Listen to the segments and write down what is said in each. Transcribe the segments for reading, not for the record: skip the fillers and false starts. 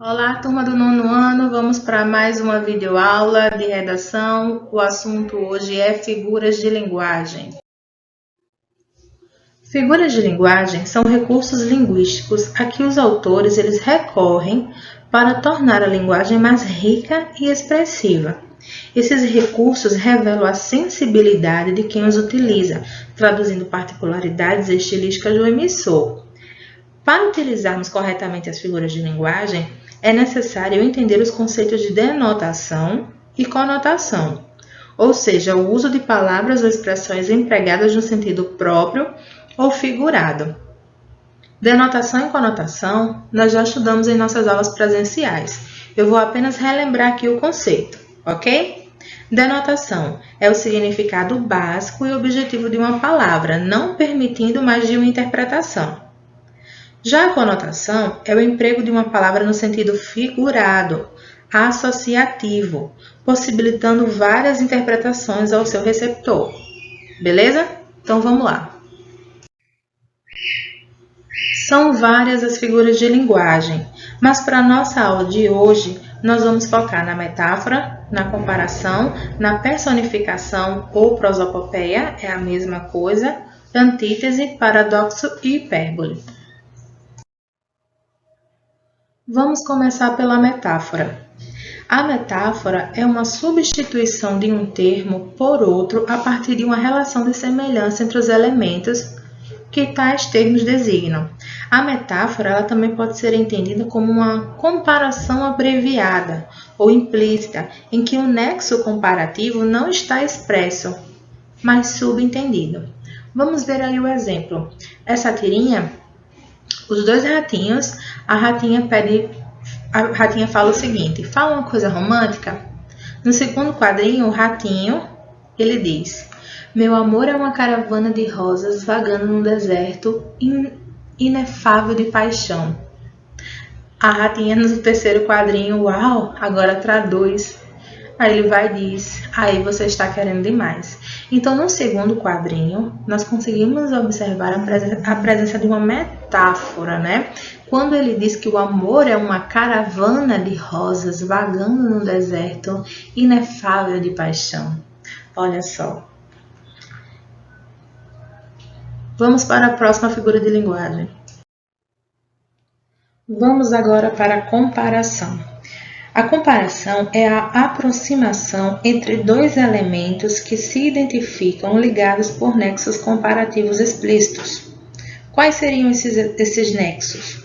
Olá, turma do nono ano, vamos para mais uma videoaula de redação. O assunto hoje é figuras de linguagem. Figuras de linguagem são recursos linguísticos a que os autores eles recorrem para tornar a linguagem mais rica e expressiva. Esses recursos revelam a sensibilidade de quem os utiliza, traduzindo particularidades estilísticas do emissor. Para utilizarmos corretamente as figuras de linguagem, é necessário entender os conceitos de denotação e conotação, ou seja, o uso de palavras ou expressões empregadas no sentido próprio ou figurado. Denotação e conotação nós já estudamos em nossas aulas presenciais. Eu vou apenas relembrar aqui o conceito, ok? Denotação é o significado básico e objetivo de uma palavra, não permitindo mais de uma interpretação. Já a conotação é o emprego de uma palavra no sentido figurado, associativo, possibilitando várias interpretações ao seu receptor. Beleza? Então vamos lá. São várias as figuras de linguagem, mas para a nossa aula de hoje, nós vamos focar na metáfora, na comparação, na personificação ou prosopopeia, é a mesma coisa, antítese, paradoxo e hipérbole. Vamos começar pela metáfora. A metáfora é uma substituição de um termo por outro a partir de uma relação de semelhança entre os elementos que tais termos designam. A metáfora ela também pode ser entendida como uma comparação abreviada ou implícita, em que o nexo comparativo não está expresso, mas subentendido. Vamos ver aí o exemplo. Essa tirinha, os dois ratinhos, a ratinha fala o seguinte: fala uma coisa romântica. No segundo quadrinho, o ratinho, ele diz: meu amor é uma caravana de rosas vagando num deserto inefável de paixão. A ratinha no terceiro quadrinho, uau, agora traduz. Aí ele vai e diz: aí você está querendo demais. Então, no segundo quadrinho, nós conseguimos observar a presença de uma metáfora, né? Quando ele diz que o amor é uma caravana de rosas vagando no deserto inefável de paixão. Olha só. Vamos para a próxima figura de linguagem. Vamos agora para a comparação. A comparação é a aproximação entre dois elementos que se identificam ligados por nexos comparativos explícitos. Quais seriam esses nexos?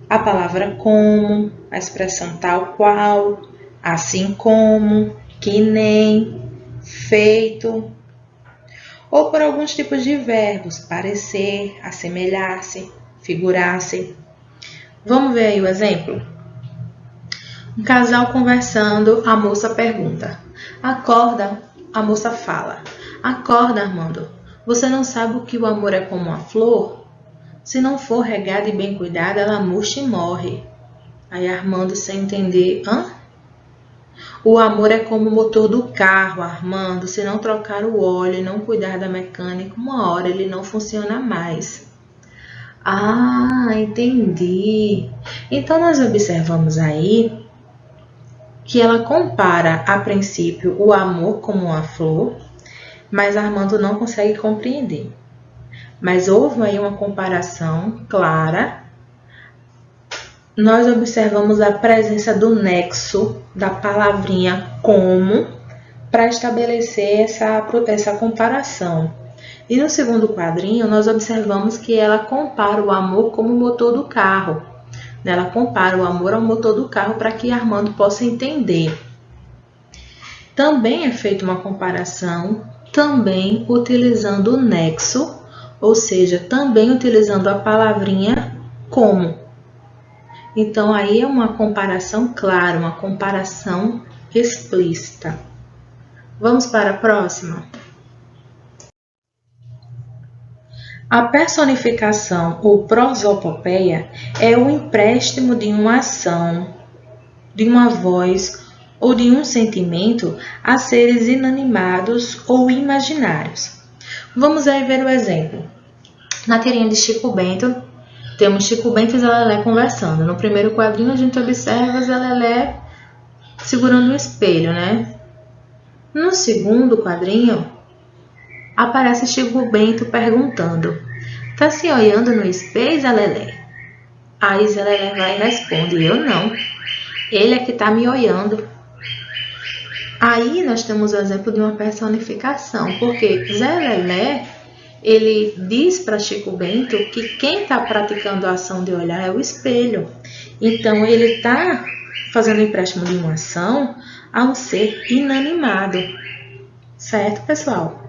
A palavra como, a expressão tal qual, assim como, que nem, feito, ou por alguns tipos de verbos, parecer, assemelhar-se, figurar-se. Vamos ver aí o exemplo? Um casal conversando, a moça pergunta: acorda? A moça fala: acorda, Armando. Você não sabe o que o amor é como uma flor? Se não for regada e bem cuidada, ela murcha e morre. Aí Armando, sem entender: hã? O amor é como o motor do carro, Armando. Se não trocar o óleo e não cuidar da mecânica, uma hora ele não funciona mais. Ah, entendi. Então nós observamos aí que ela compara, a princípio, o amor como uma flor, mas Armando não consegue compreender. Mas houve aí uma comparação clara. Nós observamos a presença do nexo da palavrinha como para estabelecer essa comparação. E no segundo quadrinho, nós observamos que ela compara o amor como o motor do carro. Ela compara o amor ao motor do carro para que Armando possa entender. Também é feita uma comparação, também utilizando o nexo, ou seja, também utilizando a palavrinha como. Então, aí é uma comparação clara, uma comparação explícita. Vamos para a próxima? A personificação ou prosopopeia é o empréstimo de uma ação, de uma voz ou de um sentimento a seres inanimados ou imaginários. Vamos aí ver o exemplo. Na tirinha de Chico Bento, Temos Chico Bento e Zé Lelé conversando. No primeiro quadrinho a gente observa Zé Lelé segurando um espelho, né? No segundo quadrinho aparece Chico Bento perguntando: "Tá se olhando no espelho, Zé Lelé?" Aí Zé Lelé vai e responde: "Eu não. Ele é que tá me olhando." Aí nós temos o exemplo de uma personificação, porque Zé Lelé, ele diz para Chico Bento que quem está praticando a ação de olhar é o espelho. Então ele está fazendo empréstimo de uma ação a um ser inanimado. Certo, pessoal?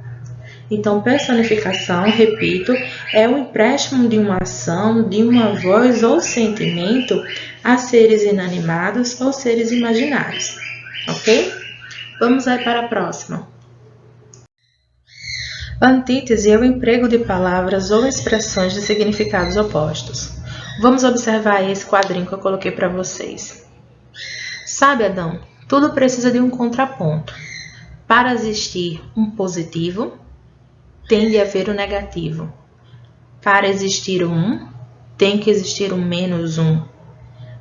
Então, personificação, repito, é o empréstimo de uma ação, de uma voz ou sentimento a seres inanimados ou seres imaginários. Ok? Vamos aí para a próxima. Antítese é o emprego de palavras ou expressões de significados opostos. Vamos observar esse quadrinho que eu coloquei para vocês. Sabe, Adão, tudo precisa de um contraponto. Para existir um positivo, tem de haver o negativo. Para existir um, tem que existir um menos um.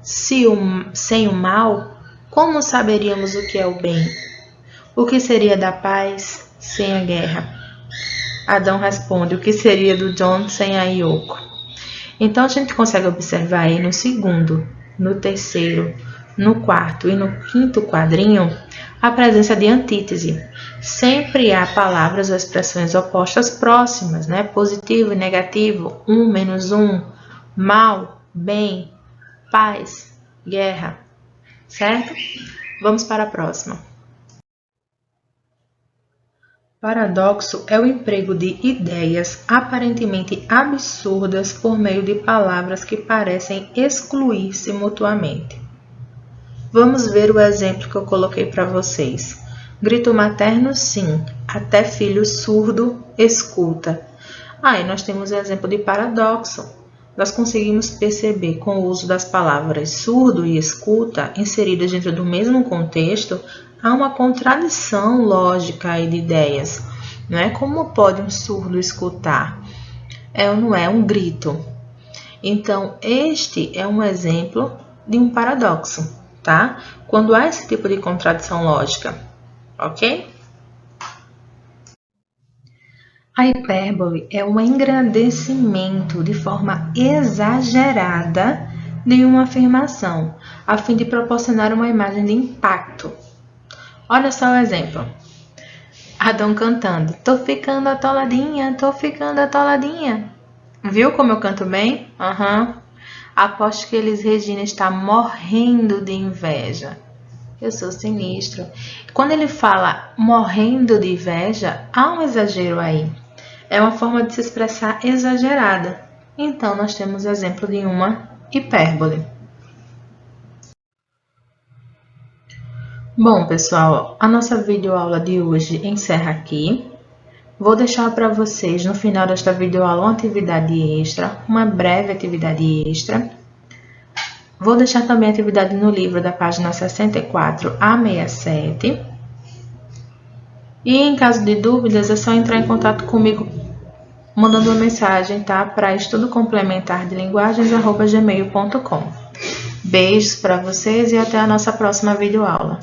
Sem o mal, como saberíamos o que é o bem? O que seria da paz sem a guerra? Adão responde: o que seria do John sem a Yoko? Então a gente consegue observar aí no segundo, no terceiro, no quarto e no quinto quadrinho a presença de antítese. Sempre há palavras ou expressões opostas próximas, né? Positivo e negativo, um, menos um, mal, bem, paz, guerra, certo? Vamos para a próxima. Paradoxo é o emprego de ideias aparentemente absurdas por meio de palavras que parecem excluir-se mutuamente. Vamos ver o exemplo que eu coloquei para vocês. Grito materno, sim. Até filho surdo escuta. Aí nós temos o exemplo de paradoxo. Nós conseguimos perceber com o uso das palavras surdo e escuta inseridas dentro do mesmo contexto, há uma contradição lógica aí de ideias. Não é? Como pode um surdo escutar? É ou não é um grito? Então, este é um exemplo de um paradoxo, tá? Quando há esse tipo de contradição lógica, ok? A hipérbole é um engrandecimento de forma exagerada de uma afirmação, a fim de proporcionar uma imagem de impacto. Olha só o exemplo. Adão cantando: tô ficando atoladinha, tô ficando atoladinha. Viu como eu canto bem? Aposto que Elis Regina está morrendo de inveja. Eu sou sinistro. Quando ele fala morrendo de inveja, há um exagero aí. É uma forma de se expressar exagerada. Então, nós temos exemplo de uma hipérbole. Bom, pessoal, a nossa videoaula de hoje encerra aqui. Vou deixar para vocês, no final desta videoaula, uma atividade extra, uma breve atividade extra. Vou deixar também a atividade no livro da página 64 a 67. E em caso de dúvidas, é só entrar em contato comigo mandando uma mensagem, tá? Para estudocomplementardelinguagens@gmail.com. Beijos para vocês e até a nossa próxima videoaula.